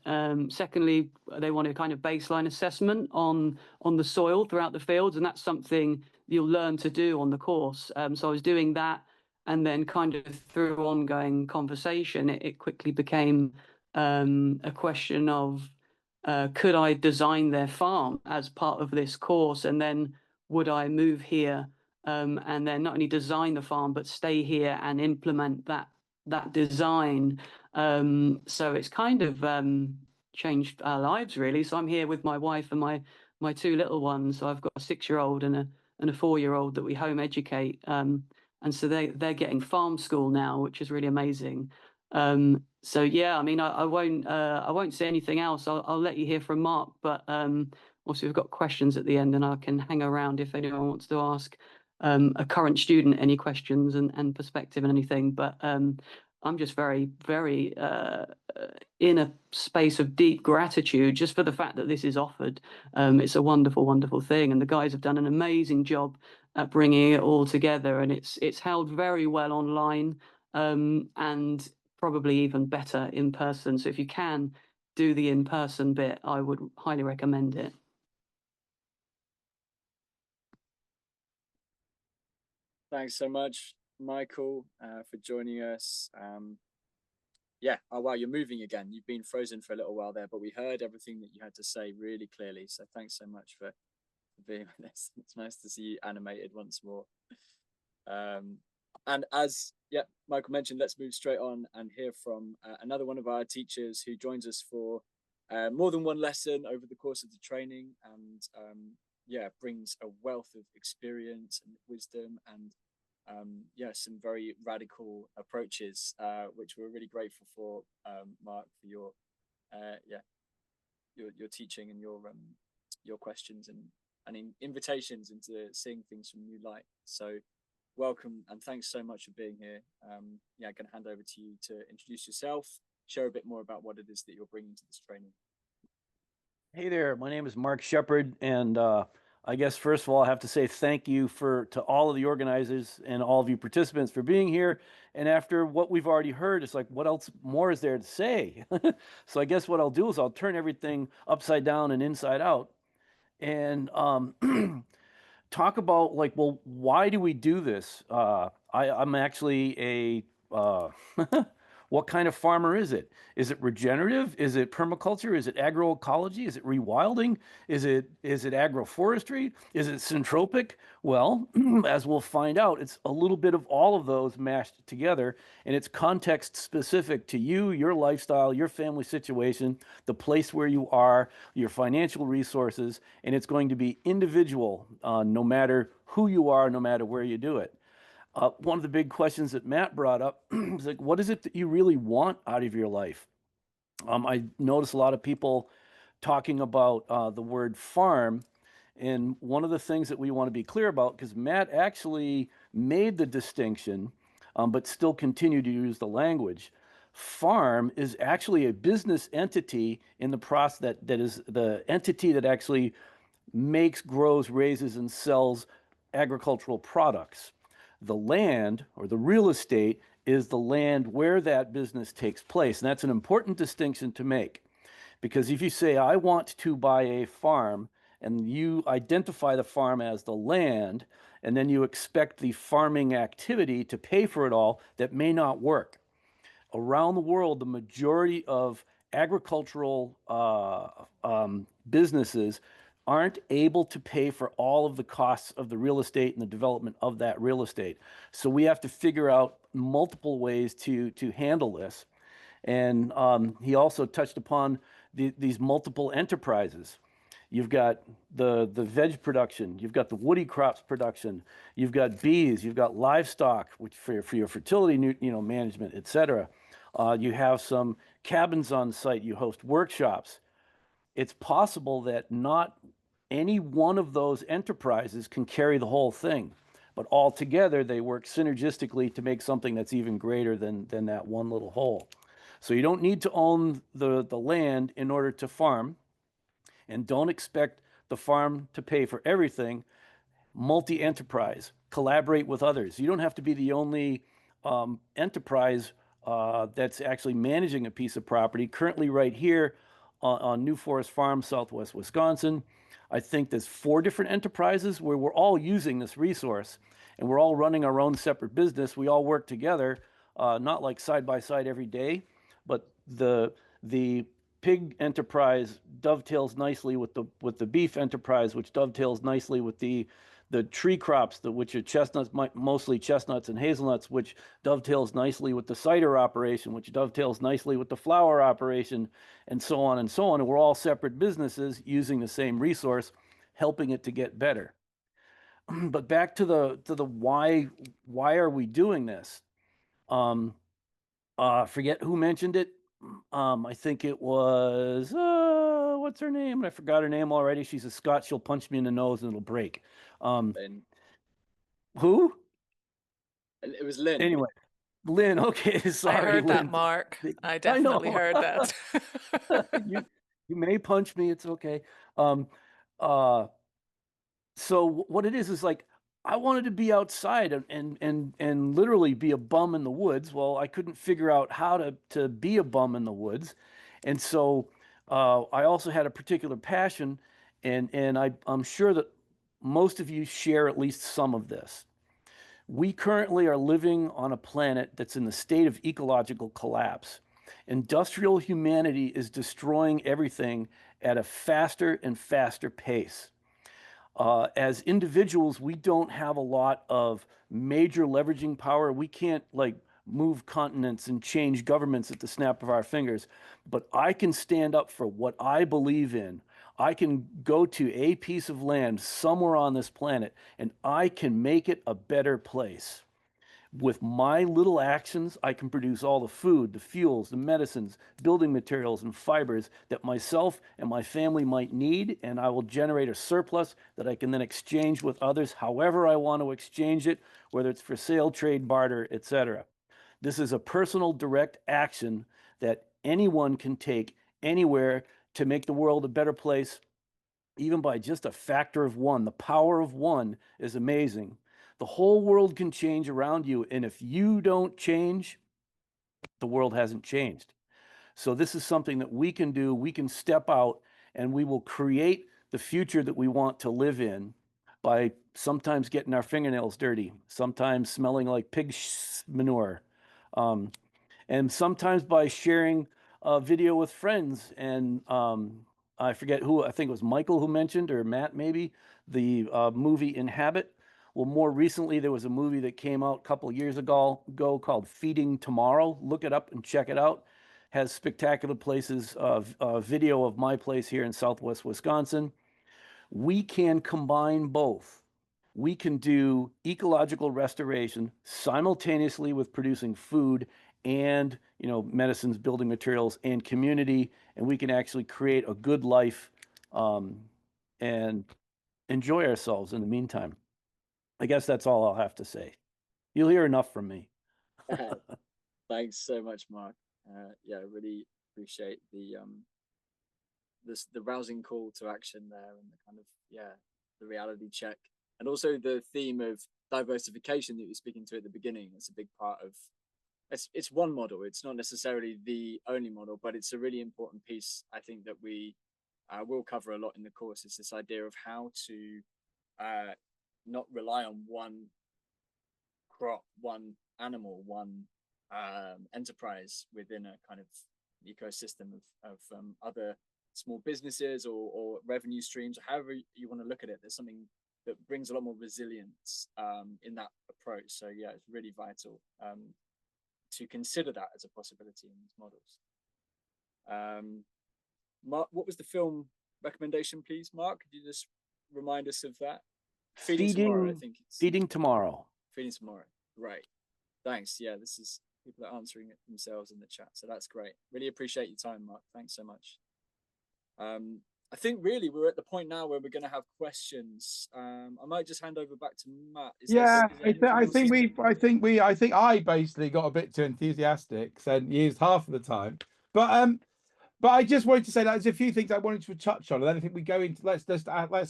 Secondly, they wanted a kind of baseline assessment on the soil throughout the fields, and that's something you'll learn to do on the course. So I was doing that, and then kind of through ongoing conversation, it quickly became a question of could I design their farm as part of this course, and then would I move here and then not only design the farm but stay here and implement that design. So it's kind of changed our lives, really. So I'm here with my wife and my two little ones. So I've got a 6-year-old and a 4-year-old that we home educate. And so they're getting farm school now, which is really amazing. So yeah, I mean, I won't say anything else. I'll let you hear from Mark, but also we've got questions at the end, and I can hang around if anyone wants to ask a current student any questions and perspective and anything. But I'm just very, very in a space of deep gratitude just for the fact that this is offered. It's a wonderful, wonderful thing, and the guys have done an amazing job at bringing it all together, and it's held very well online, and probably even better in person. So if you can do the in-person bit, I would highly recommend it. Thanks so much, Michael, for joining us. Yeah, oh wow, you're moving again. You've been frozen for a little while there, but we heard everything that you had to say really clearly. So thanks so much for being with us. It's nice to see you animated once more. And as Michael mentioned, let's move straight on and hear from another one of our teachers who joins us for more than one lesson over the course of the training, and brings a wealth of experience and wisdom and some very radical approaches, which we're really grateful for, Mark, for your teaching and your questions and invitations into seeing things from new light. So welcome and thanks so much for being here. I'm going to hand over to you to introduce yourself, share a bit more about what it is that you're bringing to this training. Hey there, my name is Mark Shepard, and I guess first of all I have to say thank you to all of the organizers and all of you participants for being here. And after what we've already heard, it's like, what else more is there to say? So I guess what I'll do is I'll turn everything upside down and inside out, and talk about, like, well, why do we do this? I'm actually a what kind of farmer is it? Is it regenerative? Is it permaculture? Is it agroecology? Is it rewilding? Is it agroforestry? Is it syntropic? Well, as we'll find out, it's a little bit of all of those mashed together, and it's context specific to you, your lifestyle, your family situation, the place where you are, your financial resources, and it's going to be individual, no matter who you are, no matter where you do it. One of the big questions that Matt brought up is, like, what is it that you really want out of your life? I notice a lot of people talking about the word farm, And one of the things that we want to be clear about, because Matt actually made the distinction, but still continued to use the language. Farm is actually a business entity in the process that is the entity that actually makes, grows, raises, and sells agricultural products. The land or the real estate is the land where that business takes place. And that's an important distinction to make. Because if you say, I want to buy a farm, and you identify the farm as the land, and then you expect the farming activity to pay for it all, that may not work. Around the world, the majority of agricultural businesses aren't able to pay for all of the costs of the real estate and the development of that real estate. So we have to figure out multiple ways to handle this. And he also touched upon these multiple enterprises. You've got the veg production, you've got the woody crops production, you've got bees, you've got livestock, which for your fertility management, et cetera. You have some cabins on site, you host workshops. It's possible that not any one of those enterprises can carry the whole thing, but all together they work synergistically to make something that's even greater than that one little whole. So you don't need to own the land in order to farm, and don't expect the farm to pay for everything. Multi-enterprise, collaborate with others. You don't have to be the only enterprise that's actually managing a piece of property. Currently right here on New Forest Farm, Southwest Wisconsin, I think there's 4 different enterprises where we're all using this resource and we're all running our own separate business. We all work together, not like side by side every day, but the pig enterprise dovetails nicely with the beef enterprise, which dovetails nicely with the tree crops, which are chestnuts, mostly chestnuts and hazelnuts, which dovetails nicely with the cider operation, which dovetails nicely with the flower operation, and so on and so on. And we're all separate businesses using the same resource, helping it to get better. But back to the why are we doing this? Forget who mentioned it. I think it was what's her name? I forgot her name already. She's a Scot. She'll punch me in the nose and it'll break. Lynn. Who? It was Lynn. Anyway, Lynn. Okay, sorry. I heard Lynn. that, Mark. I I definitely know. heard that. you may punch me. It's okay. So what it is like I wanted to be outside and literally be a bum in the woods. Well, I couldn't figure out how to be a bum in the woods, and so I also had a particular passion, and I'm sure that most of you share at least some of this. We currently are living on a planet that's in the state of ecological collapse. Industrial humanity is destroying everything at a faster and faster pace. As individuals, we don't have a lot of major leveraging power. We can't like move continents and change governments at the snap of our fingers. But I can stand up for what I believe in. I can go to a piece of land somewhere on this planet and I can make it a better place. With my little actions, I can produce all the food, the fuels, the medicines, building materials, and fibers that myself and my family might need, and I will generate a surplus that I can then exchange with others however I want to exchange it, whether it's for sale, trade, barter, etc. This is a personal, direct action that anyone can take anywhere to make the world a better place, even by just a factor of 1. The power of 1 is amazing. The whole world can change around you, and if you don't change, the world hasn't changed. So this is something that we can do. We can step out and we will create the future that we want to live in by sometimes getting our fingernails dirty, sometimes smelling like pig manure, and sometimes by sharing a video with friends. And I forget who, I think it was Michael who mentioned, or Matt maybe, the movie Inhabit. Well, more recently, there was a movie that came out a couple of years ago called Feeding Tomorrow. Look it up and check it out. Has spectacular places, video of my place here in Southwest Wisconsin. We can combine both. We can do ecological restoration simultaneously with producing food and medicines, building materials, and community, and we can actually create a good life and enjoy ourselves in the meantime. I guess that's all I'll have to say. You'll hear enough from me. Thanks so much, Mark. Yeah, really appreciate the rousing call to action there, and the kind of the reality check, and also the theme of diversification that you're speaking to at the beginning. It's a big part of it's one model. It's not necessarily the only model, but it's a really important piece. I think that we will cover a lot in the course. It's this idea of how to not rely on one crop, one animal, one enterprise within a kind of ecosystem of other small businesses or revenue streams, or however you want to look at it. There's something that brings a lot more resilience in that approach. So yeah, it's really vital to consider that as a possibility in these models. Mark, what was the film recommendation, please? Mark, could you just remind us of that? Feeding Tomorrow, I think it's Feeding Tomorrow. Feeding Tomorrow. Right. Thanks. Yeah, this is people are answering it themselves in the chat, so that's great. Really appreciate your time, Mark. Thanks so much. I think really we're at the point now where we're going to have questions. I might just hand over back to Matt. I think I basically got a bit too enthusiastic and used half of the time, but I just wanted to say that there's a few things I wanted to touch on, and then I think we go into let's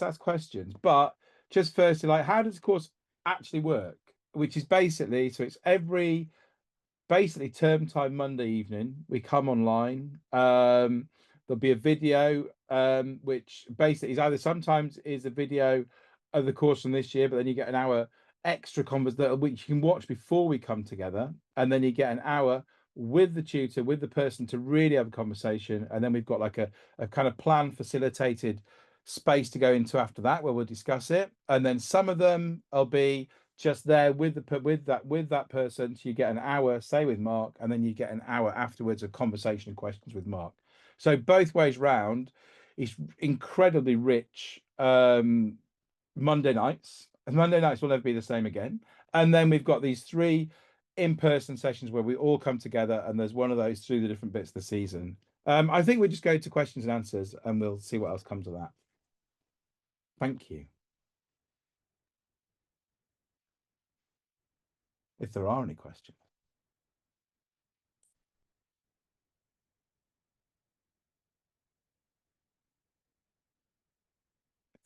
ask questions. But just firstly, like, how does the course actually work? Which is basically, so it's every term time Monday evening we come online. There'll be a video which basically is either sometimes is a video of the course from this year, but then you get an hour extra conversation which you can watch before we come together, and then you get an hour with the tutor, with the person, to really have a conversation. And then we've got like a kind of planned facilitated space to go into after that, where we'll discuss it. And then some of them will be just there with that person. So you get an hour, say, with Mark, and then you get an hour afterwards of conversation and questions with Mark. So both ways round. It's incredibly rich. Monday nights will never be the same again. And then we've got these 3 in-person sessions where we all come together, and there's one of those through the different bits of the season. I think we just go to questions and answers, and we'll see what else comes of that. Thank you. If there are any questions.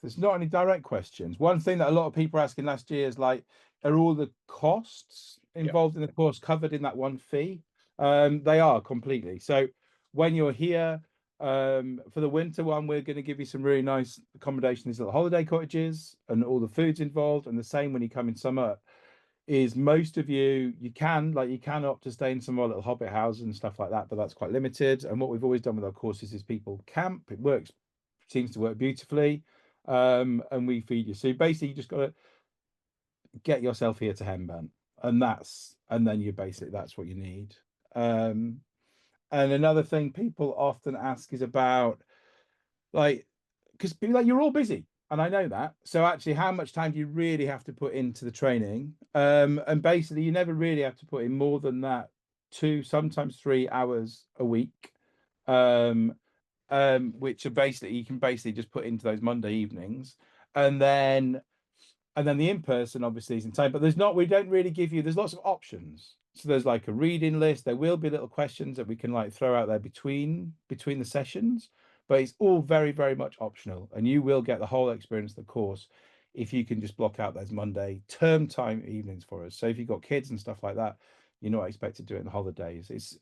There's not any direct questions. One thing that a lot of people are asking last year is, like, are all the costs involved in the course covered in that one fee? They are completely. So when you're here for the winter one, we're going to give you some really nice accommodation, these little holiday cottages, and all the food's involved. And the same when you come in summer is most of you can opt to stay in some of our little hobbit houses and stuff like that, but that's quite limited. And what we've always done with our courses is people camp. It seems to work beautifully. And we feed you. So basically you just got to get yourself here to Hemban, and then you basically, that's what you need. And another thing people often ask is about, like, because people, like, you're all busy, and I know that. So actually, how much time do you really have to put into the training? And basically you never really have to put in more than that 2, sometimes 3 hours a week. Which are basically, you can basically just put into those Monday evenings, and then the in-person obviously is in time, but we don't really give you, there's lots of options. So there's like a reading list. There will be little questions that we can like throw out there between the sessions, but it's all very, very much optional, and you will get the whole experience of the course if you can just block out those Monday term time evenings for us. So if you've got kids and stuff like that, you're not expected to do it in the holidays. It's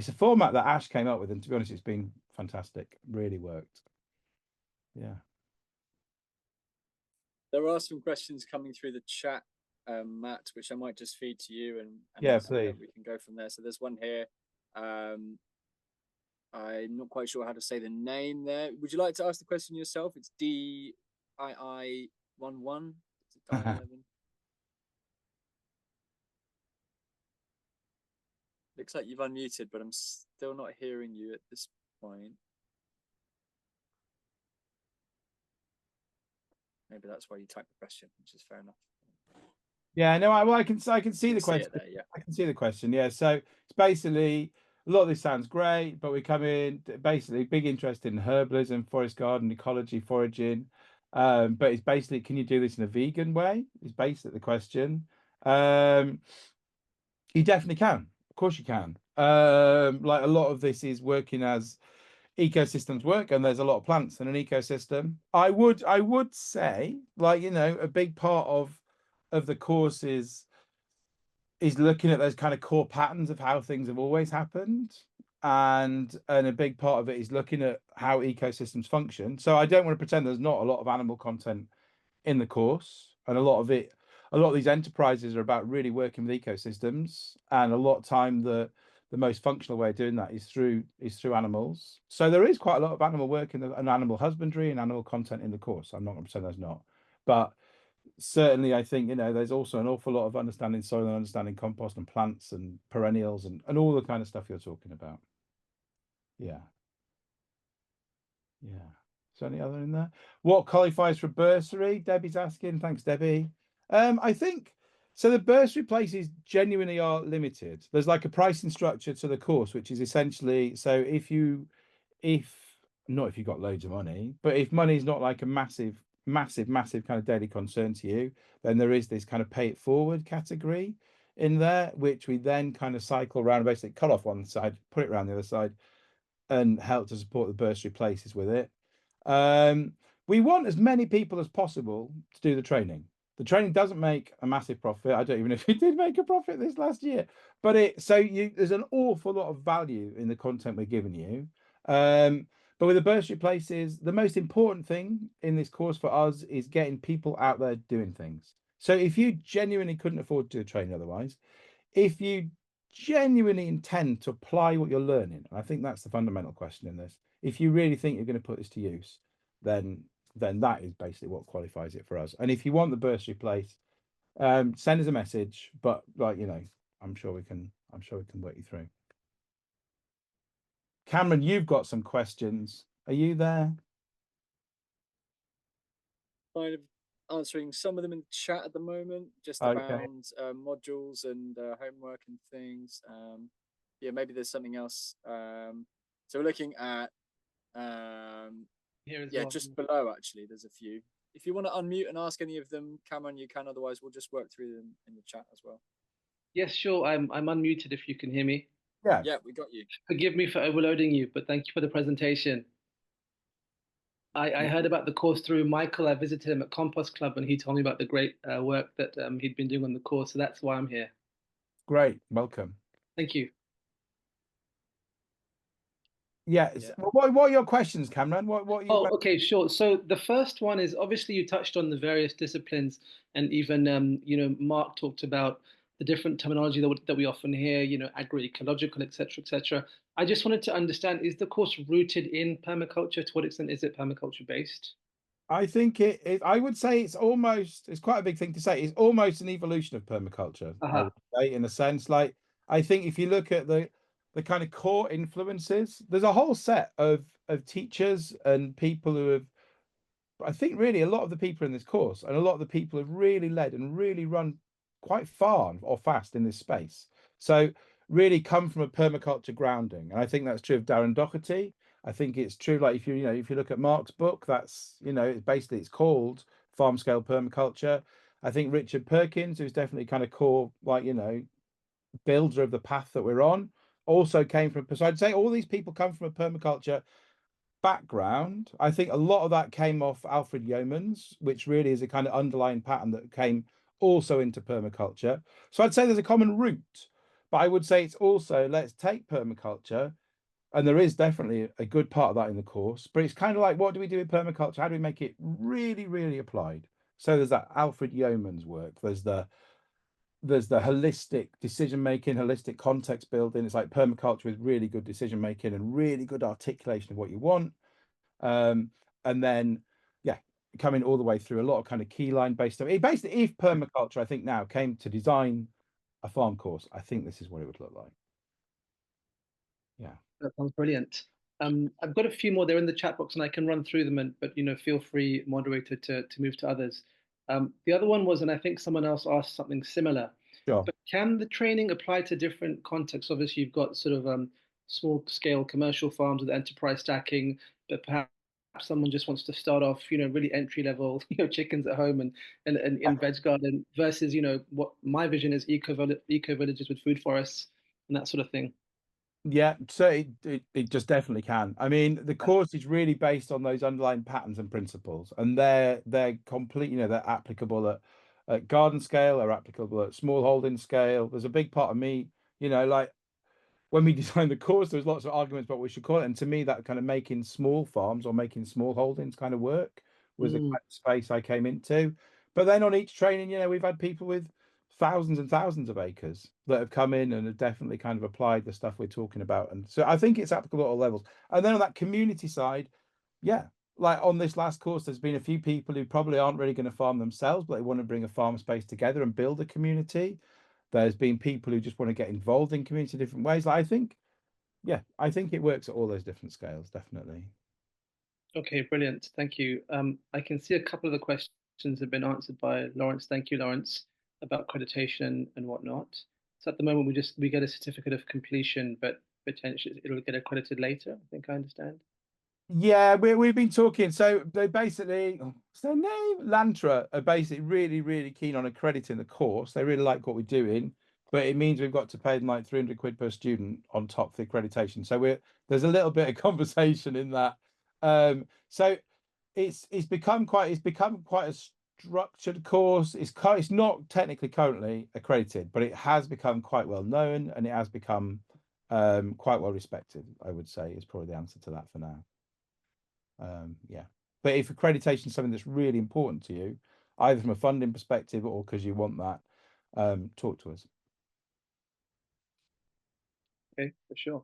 a format that Ash came up with, and to be honest, it's been fantastic. Really worked. Yeah. There are some questions coming through the chat, Matt, which I might just feed to you, and yeah, please. We can go from there. So there's one here. I'm not quite sure how to say the name there. Would you like to ask the question yourself? It's DII11. Looks like you've unmuted, but I'm still not hearing you at this point. Maybe that's why you typed the question, which is fair enough. Yeah, no, I can see the question. There, yeah. I can see the question. Yeah, so it's basically, a lot of this sounds great, but we come in basically big interest in herbalism, forest garden, ecology, foraging. But it's basically, can you do this in a vegan way? Is basically the question. You definitely can. Of course you can. Like a lot of this is working as ecosystems work, and there's a lot of plants in an ecosystem. I would say, like, you know, a big part of the course is looking at those kind of core patterns of how things have always happened. And a big part of it is looking at how ecosystems function. So I don't want to pretend there's not a lot of animal content in the course, and a lot of these enterprises are about really working with ecosystems, and a lot of time the most functional way of doing that is through animals. So there is quite a lot of animal work and animal husbandry and animal content in the course. I'm not going to say there's not, but certainly I think, you know, there's also an awful lot of understanding soil and understanding compost and plants and perennials and all the kind of stuff you're talking about. Yeah. So any other in there? What qualifies for bursary? Debbie's asking. Thanks, Debbie. I think so. The bursary places genuinely are limited. There's like a pricing structure to the course, which is essentially, so if not if you've got loads of money, but if money is not like a massive kind of daily concern to you, then there is this kind of pay it forward category in there, which we then kind of cycle around, basically cut off one side, put it around the other side, and help to support the bursary places with it. We want as many people as possible to do the training. The training doesn't make a massive profit. I don't even know if it did make a profit this last year, but there's an awful lot of value in the content we're giving you. But with the bursary places, the most important thing in this course for us is getting people out there doing things. So if you genuinely couldn't afford to do a training otherwise, if you genuinely intend to apply what you're learning, and I think that's the fundamental question in this, if you really think you're going to put this to use, then that is basically what qualifies it for us. And if you want the bursary place, send us a message, but like, you know, I'm sure we can work you through. Cameron, you've got some questions. Are you there? Kind of answering some of them in the chat at the moment, just Okay. around modules and homework and things. Yeah, maybe there's something else. So we're looking at Here as yeah, well. just below actually. There's a few. If you want to unmute and ask any of them, Cameron, you can. Otherwise, we'll just work through them in the chat as well. Yes, sure. I'm unmuted if you can hear me. Yeah. Yeah, we got you. Forgive me for overloading you, but thank you for the presentation. I heard about the course through Michael. I visited him at Compost Club, and he told me about the great work that he'd been doing on the course. So that's why I'm here. Great. Welcome. Thank you. Yeah. What are your questions, Cameron? What you? Oh, okay, sure. So the first one is, obviously you touched on the various disciplines, and even you know, Mark talked about the different terminology that we often hear, you know, agroecological, et cetera, et cetera. I just wanted to understand, is the course rooted in permaculture? To what extent is it permaculture based? I think I would say it's quite a big thing to say. It's almost an evolution of permaculture, I would say, in a sense. Like, I think if you look at the kind of core influences, there's a whole set of teachers and people who have, I think really a lot of the people in this course and a lot of the people have really led and really run quite far or fast in this space. So really come from a permaculture grounding. And I think that's true of Darren Doherty. I think it's true, like if you look at Mark's book, that's, you know, it's called Farm Scale Permaculture. I think Richard Perkins, who's definitely kind of core, like, you know, builder of the path that we're on, also came from, so I'd say all these people come from a permaculture background. I think a lot of that came off Alfred Yeomans, which really is a kind of underlying pattern that came also into permaculture. So I'd say there's a common root, but I would say it's also, let's take permaculture, and there is definitely a good part of that in the course, but it's kind of like, what do we do with permaculture? How do we make it really, really applied? So there's that Alfred Yeomans work. There's the holistic decision making, holistic context building. It's like permaculture with really good decision making and really good articulation of what you want. And then, yeah, coming all the way through a lot of kind of key line based stuff. Basically, if permaculture, I think now came to design a farm course, I think this is what it would look like. Yeah, that sounds brilliant. I've got a few more there in the chat box, and I can run through them. But you know, feel free, moderator, to move to others. The other one was, and I think someone else asked something similar. sure. But can the training apply to different contexts? Obviously, you've got sort of small scale commercial farms with enterprise stacking, but perhaps someone just wants to start off, really entry level, chickens at home and in veg garden versus, what my vision is eco villages with food forests and that sort of thing. Yeah, so it just definitely can. I mean, the course is really based on those underlying patterns and principles, and they're complete, they're applicable at garden scale, they're applicable at small holding scale. There's a big part of me, like when we designed the course, there was lots of arguments about what we should call it. And to me, that kind of making small farms or making small holdings kind of work was the kind of space I came into. But then on each training, we've had people with thousands and thousands of acres that have come in and have definitely kind of applied the stuff we're talking about. And so I think it's applicable at all levels. And then on that community side, yeah, like on this last course, there's been a few people who probably aren't really going to farm themselves, but they want to bring a farm space together and build a community. There's been people who just want to get involved in community in different ways. Like, I think it works at all those different scales, definitely. Okay, brilliant. Thank you. I can see a couple of the questions have been answered by Lawrence. Thank you, Lawrence, about accreditation and whatnot. So at the moment, we get a certificate of completion, but potentially it'll get accredited later. I think I understand. Yeah, we've been talking. So they basically, what's their name? Lantra are basically really, really keen on accrediting the course. They really like what we're doing, but it means we've got to pay them like 300 quid per student on top of the accreditation. So there's a little bit of conversation in that. So it's become quite a structured course. It's not technically currently accredited, but it has become quite well known and it has become quite well respected, I would say, is probably the answer to that for now. Yeah, but if accreditation is something that's really important to you, either from a funding perspective or because you want that, talk to us. Okay, for sure.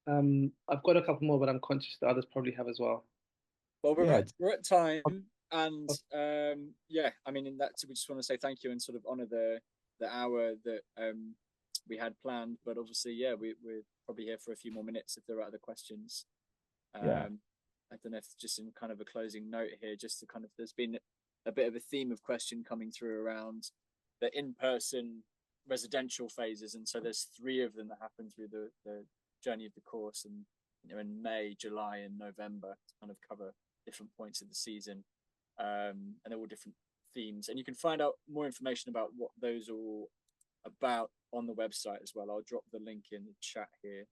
I've got a couple more, but I'm conscious that others probably have as well. Well, we're Yeah. we're at time, and yeah, I mean, in that, we just want to say thank you and sort of honor the hour that we had planned. But obviously, yeah, we're probably here for a few more minutes if there are other questions. Yeah. I don't know if just in kind of a closing note here, just to kind of, there's been a bit of a theme of question coming through around the in-person residential phases, and so there's 3 of them that happen through the journey of the course, and in May, July, and November to kind of cover different points of the season, and they're all different themes, and you can find out more information about what those are all about on the website as well. I'll drop the link in the chat here.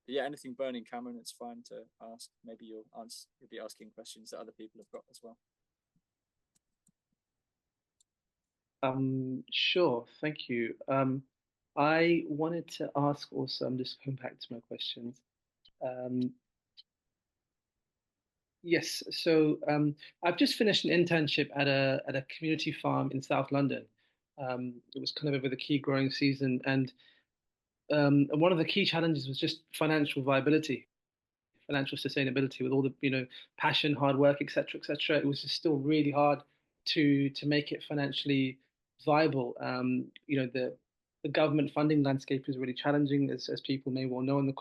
But yeah, anything burning, Cameron, it's fine to ask. Maybe you'll be asking questions that other people have got as well. Sure, thank you. I wanted to ask also, I'm just going back to my questions. Yes, so I've just finished an internship at a community farm in South London. It was kind of over the key growing season, and one of the key challenges was just financial viability, financial sustainability, with all the passion, hard work, etc., etc. It was just still really hard to make it financially viable. The government funding landscape is really challenging, as people may well know on the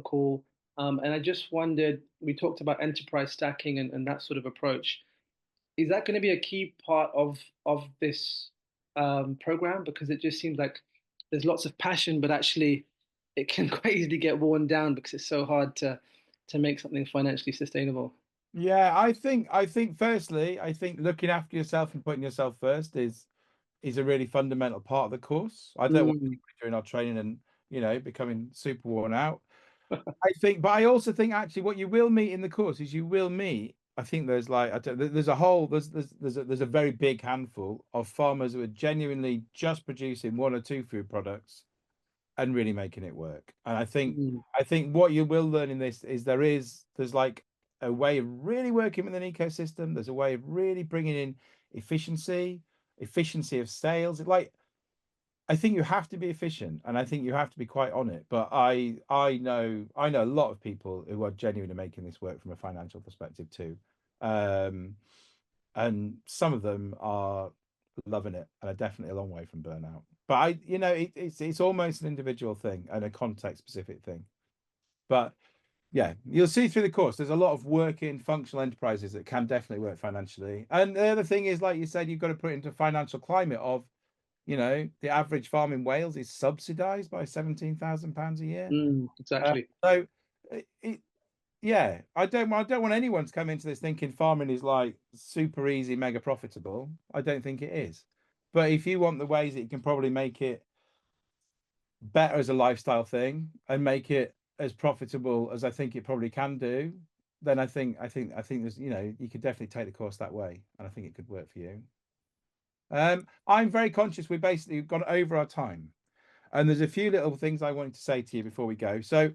call. And I just wondered, we talked about enterprise stacking and that sort of approach. Is that going to be a key part of this program? Because it just seems like there's lots of passion, but actually it can quite easily get worn down because it's so hard to make something financially sustainable. Yeah, I think firstly, I think looking after yourself and putting yourself first is a really fundamental part of the course. I don't want people during our training and becoming super worn out. But I also think actually what you will meet in the course is you will meet. I think there's there's a very big handful of farmers who are genuinely just producing 1 or 2 food products and really making it work. And I think what you will learn in this is there's like a way of really working with an ecosystem. There's a way of really bringing in efficiency of sales. I think you have to be efficient, and I think you have to be quite on it. But I know a lot of people who are genuinely making this work from a financial perspective too, and some of them are loving it and are definitely a long way from burnout. But it's almost an individual thing and a context specific thing. But yeah, you'll see through the course there's a lot of working functional enterprises that can definitely work financially. And the other thing is, like you said, you've got to put it into financial climate of the average farm in Wales is subsidized by £17,000 a year. Exactly. So yeah, I don't want anyone to come into this thinking farming is like super easy, mega profitable. I don't think it is. But if you want the ways that you can probably make it better as a lifestyle thing and make it as profitable as I think it probably can do, then I think there's, you know, you could definitely take the course that way, and I think it could work for you. I'm very conscious we've basically gone over our time, and there's a few little things I wanted to say to you before we go. So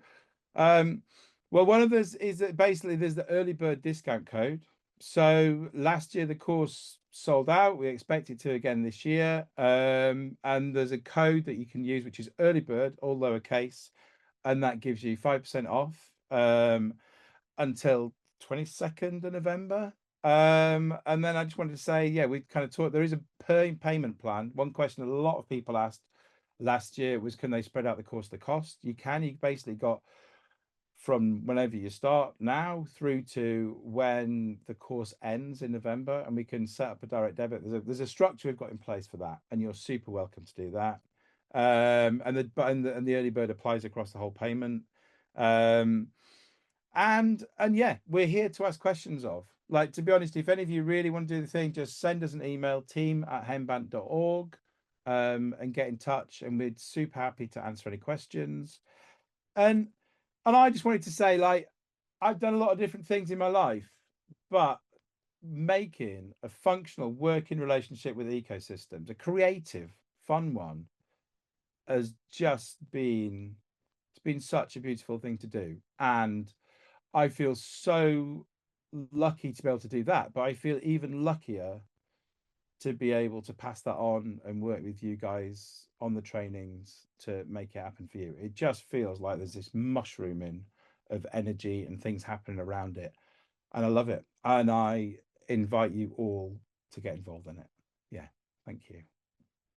well, one of those is that basically there's the early bird discount code. So last year the course sold out. We expect it to again this year. And there's a code that you can use, which is early bird, all lowercase, and that gives you 5% off until 22nd of November. And then I just wanted to say, yeah, we kind of talked. There is a payment plan. One question a lot of people asked last year was, can they spread out the course of the cost? You can. You basically got from whenever you start now through to when the course ends in November, and we can set up a direct debit. There's a structure we've got in place for that, and you're super welcome to do that. And the early bird applies across the whole payment. And yeah, we're here to ask questions of. Like, to be honest, if any of you really want to do the thing, just send us an email, team@hembant.org, and get in touch, and we're super happy to answer any questions. And I just wanted to say, like, I've done a lot of different things in my life, but making a functional working relationship with ecosystems, a creative, fun one, has just been, it's been such a beautiful thing to do. And I feel so lucky to be able to do that, but I feel even luckier to be able to pass that on and work with you guys on the trainings to make it happen for you. It just feels like there's this mushrooming of energy and things happening around it, and I love it, and I invite you all to get involved in it. Yeah, thank you.